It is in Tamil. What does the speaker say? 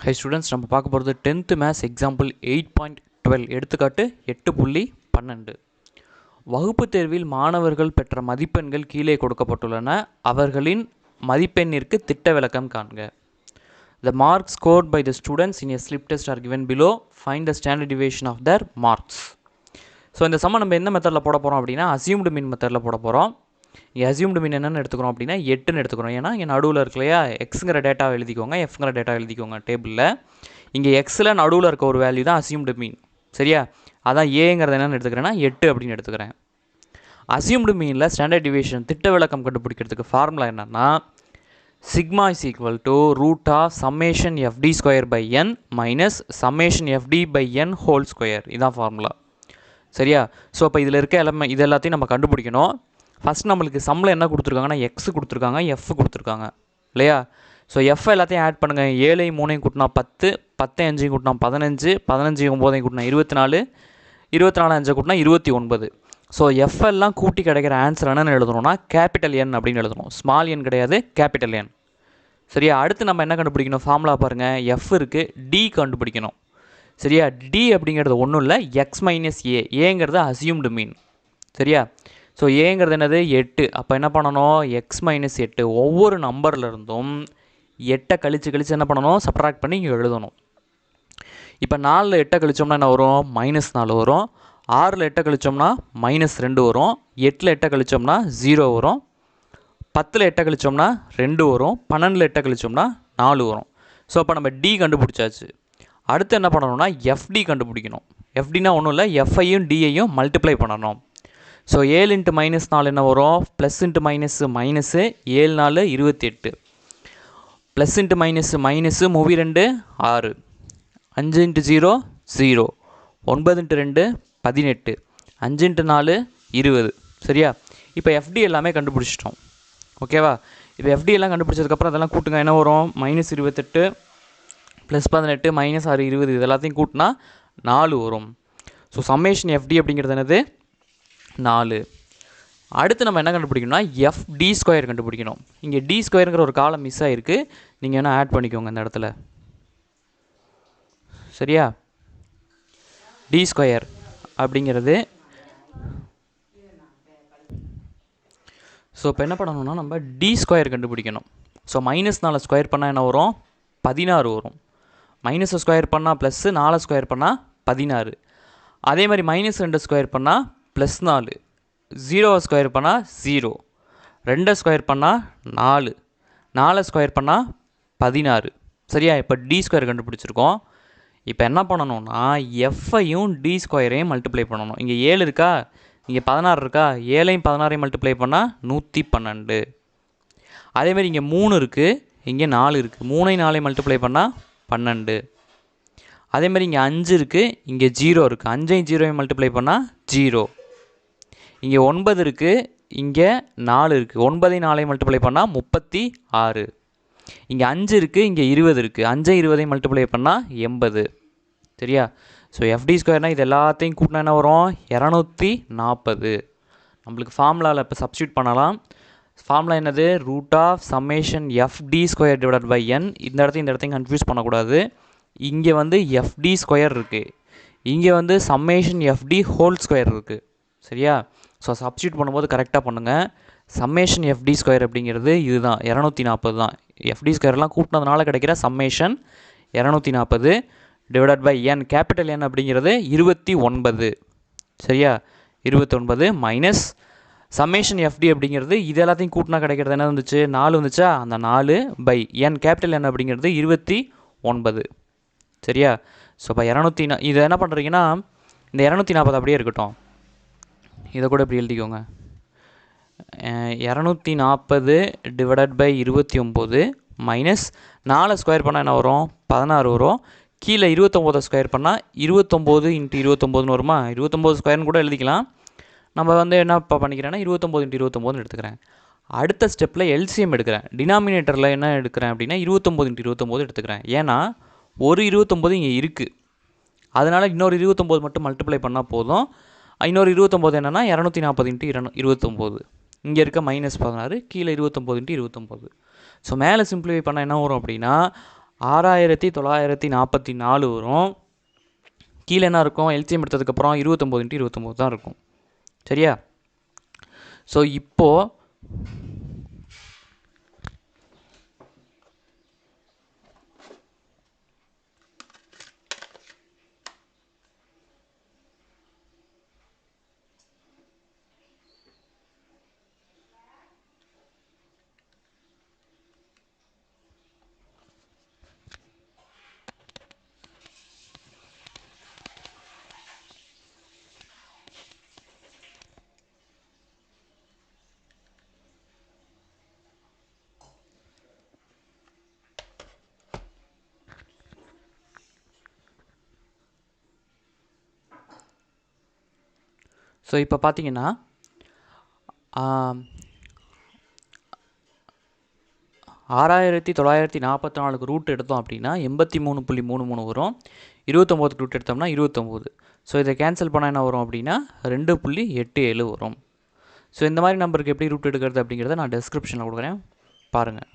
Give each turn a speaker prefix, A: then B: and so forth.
A: ஹை ஸ்டூடெண்ட்ஸ், நம்ம பார்க்க போகிறது 10th மேத்ஸ் எக்ஸாம்பிள் 8.12 எடுத்துக்காட்டு 8.12. வகுப்பு தேர்வில் மாணவர்கள் பெற்ற மதிப்பெண்கள் கீழே கொடுக்கப்பட்டுள்ளன. அவர்களின் மதிப்பெண்ணிற்கு திட்ட விளக்கம் காண்க. The marks scored by the students in a slip test are given below. Find the standard deviation of their marks. So இந்த சம்ம நம்ம எந்த மெத்தடில் போட போகிறோம் அப்படின்னா அசியூம்டு மீன் மெத்தடில் போட போகிறோம். இங்கே அசியூம்டு மீன் என்னென்னு எடுத்துக்கிறோம் அப்படின்னா 8ன்னு எடுத்துக்கிறோம். ஏன்னா இங்கே நடுவில் இருக்கு இல்லையா, எக்ஸுங்கிற டேட்டாவை எழுதிக்கோங்க, எஃப்ங்கிற டேட்டா எழுதிக்கோங்க டேபிளில். இங்கே எக்ஸில் நடுவில் இருக்க ஒரு வேல்யூ தான் அசியூம்டு மீன். சரியா, அதான் ஏங்கிறது என்னென்னு எடுத்துக்கிறேன்னா 8 அப்படின்னு எடுத்துக்கிறேன். அசியூம்டு மீனில் ஸ்டாண்டர்ட் டிவியேஷன் திட்ட விளக்கம் கண்டுபிடிக்கிறதுக்கு ஃபார்முலா என்னென்னா sigma is equal to root of summation FD square by N minus summation FD by N whole square. இதான் ஃபார்முலா. சரியா, ஸோ அப்போ இதில் இருக்க இது எல்லாத்தையும் நம்ம கண்டுபிடிக்கணும். ஃபஸ்ட் நம்மளுக்கு சம்மில் என்ன கொடுத்துருக்காங்கன்னா எக்ஸ் கொடுத்துருக்காங்க, எஃப் கொடுத்துருக்காங்க இல்லையா. ஸோ எஃப் எல்லாத்தையும் ஆட் பண்ணுங்கள். 7 3 கூட்டினா 10, 10 5 கூட்டினா 15, 15 9 கூட்டினா 24, 24 5 கூட்டினா 29. ஸோ எஃப் எல்லாம் கூட்டி கிடைக்கிற ஆன்சர் என்னென்னு எழுதணும்னா கேபிட்டல் என் அப்படின்னு எழுதணும். ஸ்மால் என் கிடையாது, கேபிட்டல் என். சரியா, அடுத்து நம்ம என்ன கண்டுபிடிக்கணும், ஃபார்முலா பாருங்கள். எஃப் இருக்குது, டி கண்டுபிடிக்கணும். சரியா, டி அப்படிங்கிறது ஒன்றும் இல்லை, எக்ஸ் மைனஸ் ஏங்கிறது அசியூம்டு மீன். சரியா, ஸோ ஏங்கிறது என்னது 8. அப்போ என்ன பண்ணணும், எக்ஸ் மைனஸ் 8 ஒவ்வொரு நம்பர்லேருந்தும் 8 கழித்து என்ன பண்ணணும், சப்ட்ராக்ட் பண்ணி இங்கே எழுதணும். இப்போ 4ல் 8 கழிச்சோம்னா என்ன வரும், -4 வரும். 6ல் 8 கழிச்சோம்னா -2 வரும். 8ல் 8 கழிச்சோம்னா 0 வரும். 10ல் 8 கழிச்சோம்னா 2 வரும். 12ல் 8 கழிச்சோம்னா 4 வரும். ஸோ அப்போ நம்ம டி கண்டுபிடிச்சாச்சு. அடுத்து என்ன பண்ணணும்னா எஃப்டி கண்டுபிடிக்கணும். எஃப்டினா ஒன்றும் இல்லை, எஃப்ஐயும் டிஐயும் மல்டிப்ளை பண்ணணும். ஸோ 7 × -4 என்ன வரும், plus into minus minus 7 4 28, plus into minus minus 2 6, 5 × 0 0, 9 × 2 18, 5 × 4 20. சரியா, இப்போ எஃப்டி எல்லாமே கண்டுபிடிச்சிட்டோம். ஓகேவா, இப்போ எஃப்டி எல்லாம் கண்டுபிடிச்சதுக்கப்புறம் அதெல்லாம் கூட்டுங்க. என்ன வரும், -28 ப்ளஸ் 18 -6 20, இது எல்லாத்தையும் கூட்டினா 4 வரும். ஸோ சம்மேஷன் எஃப்டி அப்படிங்கிறது என்னது 4. அடுத்து நம்ம என்ன கண்டுபிடிக்கணும்னா எஃப்டி ஸ்கொயர் கண்டுபிடிக்கணும். இங்கே டி ஸ்கொயருங்கிற ஒரு காலம் மிஸ் ஆகிருக்கு, நீங்கள் வேணால் ஆட் பண்ணிக்கோங்க இந்த இடத்துல. சரியா, டி ஸ்கொயர் அப்படிங்கிறது. ஸோ இப்போ என்ன பண்ணணும்னா நம்ம டி ஸ்கொயர் கண்டுபிடிக்கணும். ஸோ -4 ஸ்கொயர் பண்ணால் என்ன வரும், 16 வரும். மைனஸை ஸ்கொயர் பண்ணால் ப்ளஸ்ஸு, 4 ஸ்கொயர் பண்ணால் 16. அதே மாதிரி -2 ஸ்கொயர் பண்ணால் +4, 0 ஸ்கொயர் பண்ணால் 0, 2 ஸ்கொயர் பண்ணால் 4, 4 ஸ்கொயர் பண்ணால் 16. சரியா, இப்போ டி ஸ்கொயர் கண்டுபிடிச்சிருக்கோம். இப்போ என்ன பண்ணணும்னா எஃப்ஐயும் டி ஸ்கொயரையும் மல்டிப்ளை பண்ணணும். இங்கே 7 இருக்கா, இங்கே 16 இருக்கா, 7ஐயும் 16ஐயும் மல்டிப்ளை பண்ணால் 112. அதேமாதிரி இங்கே 3 இருக்குது, இங்கே 4 இருக்குது, 3ஐயும் 4ஐயும் மல்டிப்ளை பண்ணால் 12. அதேமாதிரி இங்கே 5 இருக்குது, இங்கே 0 இருக்குது, 5ஐயும் 0ஐயும் மல்டிப்ளை பண்ணால் 0. இங்கே 9 இருக்குது, இங்கே 4 இருக்குது, 9ஐயும் 4ஐயும் மல்டிப்ளை பண்ணால் 36. இங்கே 5 இருக்குது, இங்கே 20 இருக்குது, 5ஐயும் 20ஐயும் மல்டிப்ளை பண்ணால் 80. சரியா, ஸோ எஃப்டி ஸ்கொயர்னால் இது எல்லாத்தையும் கூட்டினா என்ன வரும், 240. நம்மளுக்கு ஃபார்முலாவில் இப்போ சப்ஸ்டியூட் பண்ணலாம். ஃபார்முலா என்னது, root of summation FD square divided by n. இந்த இடத்தையும் கன்ஃபியூஸ் பண்ணக்கூடாது. இங்கே வந்து எஃப்டி ஸ்கொயர் இருக்குது, இங்கே வந்து சம்மேஷன் எஃப்டி ஹோல் ஸ்கொயர் இருக்குது. சரியா, ஸோ சப்ஸ்டியூட் பண்ணும்போது கரெக்டாக பண்ணுங்கள். சம்மேஷன் எஃப்டி ஸ்கொயர் அப்படிங்கிறது இதுதான் 240 தான். எஃப்டி ஸ்கொயர்லாம் கூட்டினதுனால கிடைக்கிற summation 240 divided by n, capital n அப்படிங்கிறது 29. சரியா, 29 மைனஸ் சம்மேஷன் எஃப்டி அப்படிங்கிறது இது எல்லாத்தையும் கூட்டினா கிடைக்கிறது என்ன வந்துச்சு, 4 வந்துச்சா, அந்த 4 பை என் கேபிட்டல் என் அப்படிங்கிறது 29. சரியா, ஸோ இப்போ இதை என்ன பண்ணுறீங்கன்னா இந்த 240 அப்படியே இருக்கட்டும், இதை கூட இப்படி எழுதிக்கோங்க. 240 டிவைடட் பை 29 மைனஸ் 4 ஸ்கொயர் பண்ணால் என்ன வரும், 16 வரும். கீழே 29 ஸ்கொயர் பண்ணால் 29 × 29 வருமா, 29 ஸ்கொயர்னு கூட எழுதிக்கலாம். நம்ம வந்து என்ன இப்போ பண்ணிக்கிறேன்னா 29 × 29 எடுத்துக்கிறேன். அடுத்த ஸ்டெப்பில் எல்சிஎம் எடுக்கிறேன். டினாமினேட்டரில் என்ன எடுக்கிறேன் அப்படின்னா 29 × 29 எடுத்துக்கிறேன். ஏன்னா ஒரு 29 இங்கே இருக்குது, அதனால் இன்னொரு 29 மட்டும் மல்டிப்ளை பண்ணால் போதும். இன்னொரு 29 என்னென்னா 240 × 29. இங்கே இருக்க -16, கீழே 29 × 29. ஸோ மேலே சிம்பிளிஃபை பண்ணால் என்ன வரும் அப்படின்னா 6944 வரும். கீழே என்ன இருக்கும்? எல்சிஎம் எடுத்ததுக்கப்புறம் 29 × 29 தான் இருக்கும். சரியா? ஸோ இப்போது இப்போ பார்த்தீங்கன்னா 6944 ரூட் எடுத்தோம் அப்படின்னா 83.33 வரும். 29க்கு ரூட் எடுத்தோம்னா 29. ஸோ இதை கேன்சல் பண்ணால் என்ன வரும் அப்படின்னா 2.87 வரும். ஸோ இந்த மாதிரி நம்பருக்கு எப்படி ரூட் எடுக்கிறது அப்படிங்கிறத நான் டெஸ்கிரிப்ஷனில் கொடுக்குறேன், பாருங்கள்.